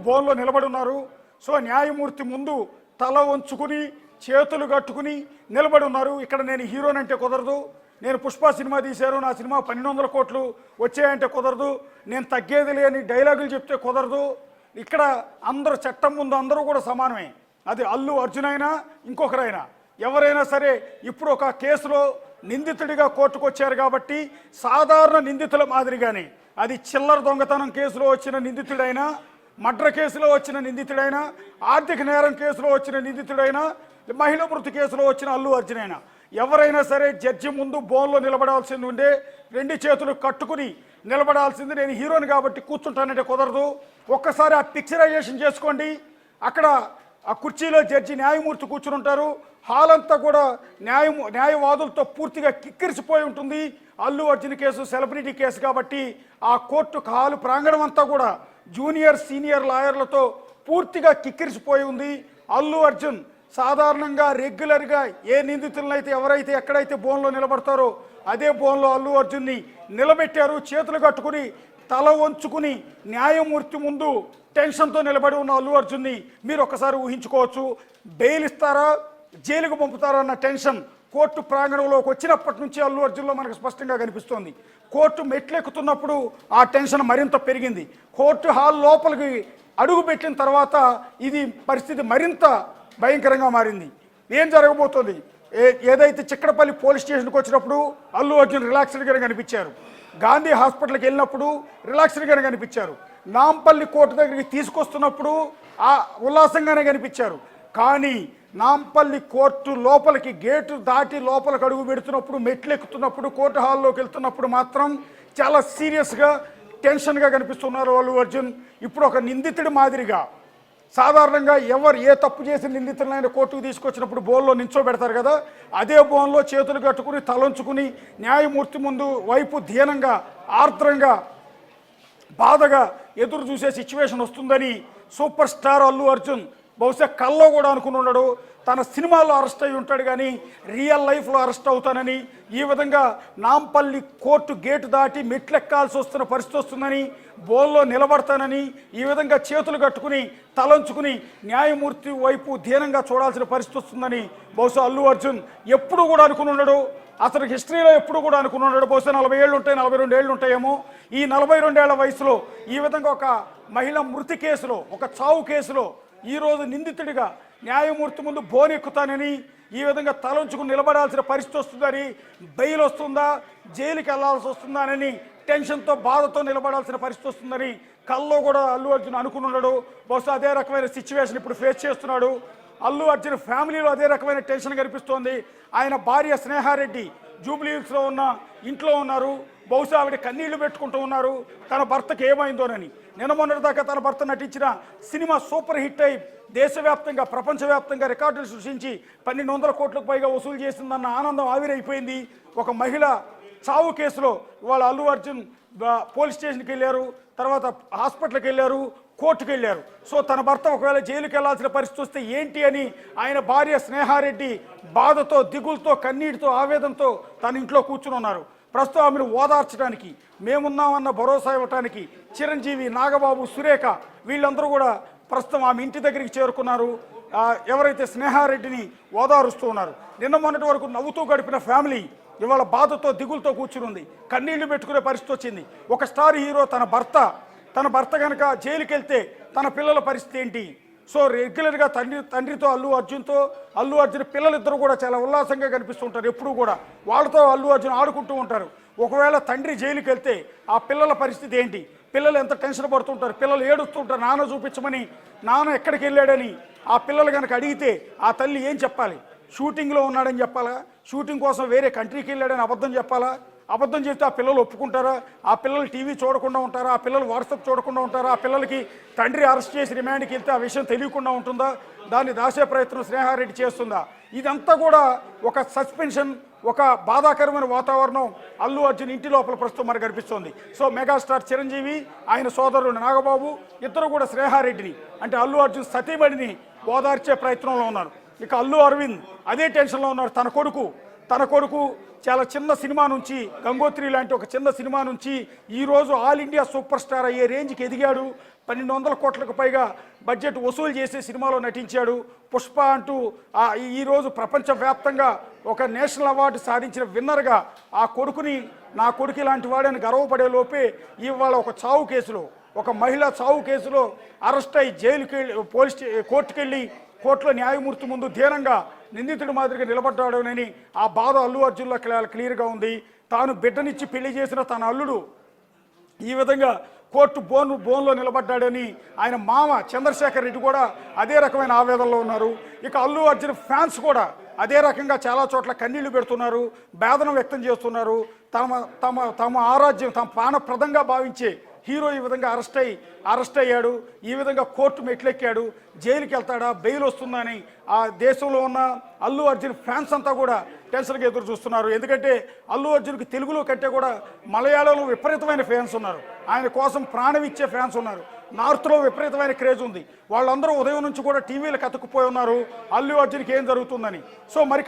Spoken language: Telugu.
బోన్లో నిలబడి ఉన్నారు. సో న్యాయమూర్తి ముందు తల వంచుకుని చేతులు కట్టుకుని నిలబడి ఉన్నారు. ఇక్కడ నేను హీరోనంటే కుదరదు, నేను పుష్ప సినిమా తీశాను, నా సినిమా 1200 కోట్లు వచ్చాయంటే కుదరదు, నేను తగ్గేది లేని డైలాగులు చెప్తే కుదరదు. ఇక్కడ అందరూ చట్టం ముందు అందరూ కూడా సమానమే. అది అల్లు అర్జున్ అయినా ఇంకొకరైనా ఎవరైనా సరే. ఇప్పుడు ఒక కేసులో నిందితుడిగా కోర్టుకు వచ్చారు కాబట్టి సాధారణ నిందితుల మాదిరిగానే, అది చిల్లర దొంగతనం కేసులో వచ్చిన నిందితుడైనా, మర్డర్ కేసులో వచ్చిన నిందితుడైనా, ఆర్థిక నేరం కేసులో వచ్చిన నిందితుడైనా, మహిళా మృతి కేసులో వచ్చిన అల్లు అర్జున్ అయినా ఎవరైనా సరే జడ్జి ముందు బోన్లో నిలబడాల్సింది ఉండే, 2 చేతులు కట్టుకుని నిలబడాల్సింది. నేను హీరోని కాబట్టి కూర్చుంటానంటే కుదరదు. ఒక్కసారి ఆ పిక్చరైజేషన్ చేసుకోండి. అక్కడ ఆ కుర్చీలో జడ్జి న్యాయమూర్తి కూర్చుని ఉంటారు. హాల్ అంతా కూడా న్యాయవాదులతో పూర్తిగా కిక్కిరిసిపోయి ఉంటుంది. Allu Arjun case celebrity case కాబట్టి ఆ కోర్టు హాలు ప్రాంగణం అంతా కూడా జూనియర్ సీనియర్ లాయర్లతో పూర్తిగా కిక్కిరిసిపోయి ఉంది. అల్లు అర్జున్ సాధారణంగా రెగ్యులర్గా ఏ నిందితులనైతే ఎవరైతే ఎక్కడైతే బోన్లో నిలబడతారో అదే బోన్లో అల్లు అర్జున్ని నిలబెట్టారు. చేతులు కట్టుకుని తల వంచుకుని న్యాయమూర్తి ముందు టెన్షన్తో నిలబడి ఉన్న అల్లు అర్జున్ని మీరు ఒకసారి ఊహించుకోవచ్చు. బెయిల్ ఇస్తారా, జైలుకు పంపుతారా అన్న టెన్షన్ కోర్టు ప్రాంగణంలోకి వచ్చినప్పటి నుంచి అల్లు అర్జున్లో మనకు స్పష్టంగా కనిపిస్తోంది. కోర్టు మెట్లెక్కుతున్నప్పుడు ఆ టెన్షన్ మరింత పెరిగింది. కోర్టు హాల్ లోపలికి అడుగు పెట్టిన తర్వాత ఇది పరిస్థితి మరింత భయంకరంగా మారింది. ఏం జరగబోతోంది? ఏదైతే చిక్కడపల్లి పోలీస్ స్టేషన్కి వచ్చినప్పుడు అల్లు అర్జున్ రిలాక్స్డ్గానే కనిపించారు. గాంధీ హాస్పిటల్కి వెళ్ళినప్పుడు రిలాక్స్డ్గానే కనిపించారు. నాంపల్లి కోర్టు దగ్గరికి తీసుకొస్తున్నప్పుడు ఉల్లాసంగానే కనిపించారు. కానీ నాంపల్లి కోర్టు లోపలికి గేటు దాటి లోపలికి అడుగు పెడుతున్నప్పుడు, మెట్లు ఎక్కుతున్నప్పుడు, కోర్టు హాల్లోకి వెళ్తున్నప్పుడు మాత్రం చాలా సీరియస్గా టెన్షన్గా కనిపిస్తున్నారు అల్లు అర్జున్. ఇప్పుడు ఒక నిందితుడి మాదిరిగా, సాధారణంగా ఎవరు ఏ తప్పు చేసిన నిందితులైన కోర్టుకు తీసుకొచ్చినప్పుడు బోన్లో నించోబెడతారు కదా, అదే బోన్లో చేతులు కట్టుకుని తలంచుకుని న్యాయమూర్తి ముందు వైపు ధీనంగా, ఆర్ద్రంగా, బాధగా ఎదురు చూసే సిచ్యువేషన్ వస్తుందని సూపర్ స్టార్ అల్లు అర్జున్ బహుశా కల్లో కూడా అనుకుని ఉన్నాడు. తన సినిమాల్లో అరెస్ట్ అయి ఉంటాడు కానీ రియల్ లైఫ్లో అరెస్ట్ అవుతానని, ఈ విధంగా నాంపల్లి కోర్టు గేటు దాటి మెట్లెక్కాల్సి వస్తున్న పరిస్థితి వస్తుందని, బోల్లో నిలబడతానని, ఈ విధంగా చేతులు కట్టుకుని తలంచుకుని న్యాయమూర్తి వైపు ధీనంగా చూడాల్సిన పరిస్థితి వస్తుందని బహుశా అల్లు అర్జున్ ఎప్పుడు కూడా అనుకుని ఉన్నాడు. అతను హిస్టరీలో ఎప్పుడు కూడా అనుకుని ఉన్నాడు. బహుశా 40 ఏళ్ళు ఉంటాయి, 42 ఏళ్ళు ఉంటాయేమో. ఈ 42 ఏళ్ల వయసులో ఈ విధంగా ఒక మహిళ మృతి కేసులో, ఒక చావు కేసులో ఈరోజు నిందితుడిగా న్యాయమూర్తి ముందు బోనెక్కుతానని, ఈ విధంగా తలంచుకుని నిలబడాల్సిన పరిస్థితి వస్తుందని, బెయిల్ వస్తుందా, జైలుకి వెళ్లాల్సి వస్తుందానని టెన్షన్తో, బాధతో నిలబడాల్సిన పరిస్థితి వస్తుందని కల్లో కూడా అల్లు అర్జున్ అనుకుని ఉన్నాడు. బహుశా అదే రకమైన సిచ్యువేషన్ ఇప్పుడు ఫేస్ చేస్తున్నాడు. అల్లు అర్జున్ ఫ్యామిలీలో అదే రకమైన టెన్షన్ కనిపిస్తోంది. ఆయన భార్య స్నేహారెడ్డి జూబ్లీహిల్స్లో ఉన్న ఇంట్లో ఉన్నారు. బహుశా ఆవిడ కన్నీళ్లు పెట్టుకుంటూ ఉన్నారు తన భర్తకి ఏమైందోనని. నిన్న మొన్నటిదాకా తన భర్త నటించిన సినిమా సూపర్ హిట్ అయి దేశవ్యాప్తంగా, ప్రపంచవ్యాప్తంగా రికార్డులు సృష్టించి 1200 కోట్లకు పైగా వసూలు చేసిందన్న ఆనందం ఆవిరైపోయింది. ఒక మహిళ చావు కేసులో ఇవాళ అల్లు అర్జున్ పోలీస్ స్టేషన్కి వెళ్ళారు, తర్వాత హాస్పిటల్కి వెళ్ళారు, కోర్టుకు వెళ్ళారు. సో తన భర్త ఒకవేళ జైలుకి వెళ్లాల్సిన పరిస్థితి వస్తే ఏంటి అని ఆయన భార్య స్నేహారెడ్డి బాధతో, దిగులతో, కన్నీటితో, ఆవేదనతో తన ఇంట్లో కూర్చుని ఉన్నారు. ప్రస్తుతం ఆమెను ఓదార్చడానికి, మేమున్నామన్న భరోసా ఇవ్వడానికి చిరంజీవి, నాగబాబు, సురేఖ వీళ్ళందరూ కూడా ప్రస్తుతం ఆమె ఇంటి దగ్గరికి చేరుకున్నారు. ఎవరైతే స్నేహారెడ్డిని ఓదారుస్తూ ఉన్నారు. నిన్న మొన్నటి వరకు నవ్వుతూ గడిపిన ఫ్యామిలీ ఇవాళ బాధతో, దిగులతో కూర్చుని కన్నీళ్లు పెట్టుకునే పరిస్థితి వచ్చింది. ఒక స్టార్ హీరో తన భర్త కనుక జైలుకి వెళ్తే తన పిల్లల పరిస్థితి ఏంటి? సో రెగ్యులర్గా తండ్రితో అల్లు అర్జున్ పిల్లలిద్దరూ కూడా చాలా ఉల్లాసంగా కనిపిస్తుంటారు. ఎప్పుడూ కూడా వాళ్ళతో అల్లు అర్జున్ ఆడుకుంటూ ఉంటారు. ఒకవేళ తండ్రి జైలుకి వెళ్తే ఆ పిల్లల పరిస్థితి ఏంటి? పిల్లలు ఎంత టెన్షన్ పడుతుంటారు, పిల్లలు ఏడుస్తుంటారు, నాన్న చూపించమని, నాన్న ఎక్కడికి వెళ్ళాడని. ఆ పిల్లలు కనుక అడిగితే ఆ తల్లి ఏం చెప్పాలి? షూటింగ్లో ఉన్నాడని చెప్పాలా? షూటింగ్ కోసం వేరే కంట్రీకి వెళ్ళాడని అబద్ధం చెప్పాలా? అబద్ధం చెప్తే ఆ పిల్లలు ఒప్పుకుంటారా? ఆ పిల్లలు టీవీ చూడకుండా ఉంటారా? ఆ పిల్లలు వాట్సాప్ చూడకుండా ఉంటారా? ఆ పిల్లలకి తండ్రి అరెస్ట్ చేసి రిమాండ్కి వెళ్తే ఆ విషయం తెలియకుండా ఉంటుందా? దాన్ని దాచే ప్రయత్నం స్నేహారెడ్డి చేస్తుందా? ఇదంతా కూడా ఒక సస్పెన్షన్, ఒక బాధాకరమైన వాతావరణం అల్లు అర్జున్ ఇంటి లోపల ప్రస్తుతం మనకు కనిపిస్తోంది. సో మెగాస్టార్ చిరంజీవి, ఆయన సోదరుడు నాగబాబు ఇద్దరు కూడా స్నేహారెడ్డిని, అంటే అల్లు అర్జున్ సతీమణిని ఓదార్చే ప్రయత్నంలో ఉన్నారు. ఇక అల్లు అరవింద్ అదే టెన్షన్లో ఉన్నారు. తన కొడుకు చాలా చిన్న సినిమా నుంచి, గంగోత్రి లాంటి ఒక చిన్న సినిమా నుంచి ఈరోజు ఆల్ ఇండియా సూపర్ స్టార్ అయ్యే రేంజ్కి ఎదిగాడు. 1200 కోట్లకు పైగా బడ్జెట్ వసూలు చేసే సినిమాలో నటించాడు. పుష్ప అంటూ ఈరోజు ప్రపంచవ్యాప్తంగా ఒక నేషనల్ అవార్డు సాధించిన విన్నర్గా ఆ కొడుకుని, నా కొడుకు ఇలాంటి వాడని గర్వపడే లోపే ఇవాళ ఒక చావు కేసులో, ఒక మహిళ చావు కేసులో అరెస్ట్ అయ్యి జైలుకి కోర్టుకెళ్ళి కోర్టులో న్యాయమూర్తి ముందు ధీరంగా నిందితుడి మాదిరిగా నిలబడ్డాడని ఆ బాధ అల్లు అర్జున్లో క్లియర్గా ఉంది. తాను బిడ్డనిచ్చి పెళ్లి చేసిన తన అల్లుడు ఈ విధంగా కోర్టు బోన్లో నిలబడ్డాడని ఆయన మామ చంద్రశేఖర్ రెడ్డి కూడా అదే రకమైన ఆవేదనలో ఉన్నారు. ఇక అల్లు అర్జున్ ఫ్యాన్స్ కూడా అదే రకంగా చాలా చోట్ల కన్నీళ్లు పెడుతున్నారు, వేదన వ్యక్తం చేస్తున్నారు. తమ ఆరాధ్యం, తమ ప్రాణప్రదంగా భావించే హీరో ఈ విధంగా అరెస్ట్ అయ్యాడు, ఈ విధంగా కోర్టు మెట్లెక్కాడు, జైలుకి వెళ్తాడా, బెయిల్ వస్తుందని ఆ దేశంలో ఉన్న అల్లు అర్జున్ ఫ్యాన్స్ అంతా కూడా టెన్షన్గా ఎదురు చూస్తున్నారు. ఎందుకంటే అల్లు అర్జున్కి తెలుగులో కంటే కూడా మలయాళంలో విపరీతమైన ఫ్యాన్స్ ఉన్నారు, ఆయన కోసం ప్రాణం ఇచ్చే ఫ్యాన్స్ ఉన్నారు. నార్త్లో విపరీతమైన క్రేజ్ ఉంది. వాళ్ళందరూ ఉదయం నుంచి కూడా టీవీలకు అతుక్కుపోయి ఉన్నారు అల్లు అర్జున్కి ఏం జరుగుతుందని. సో మరి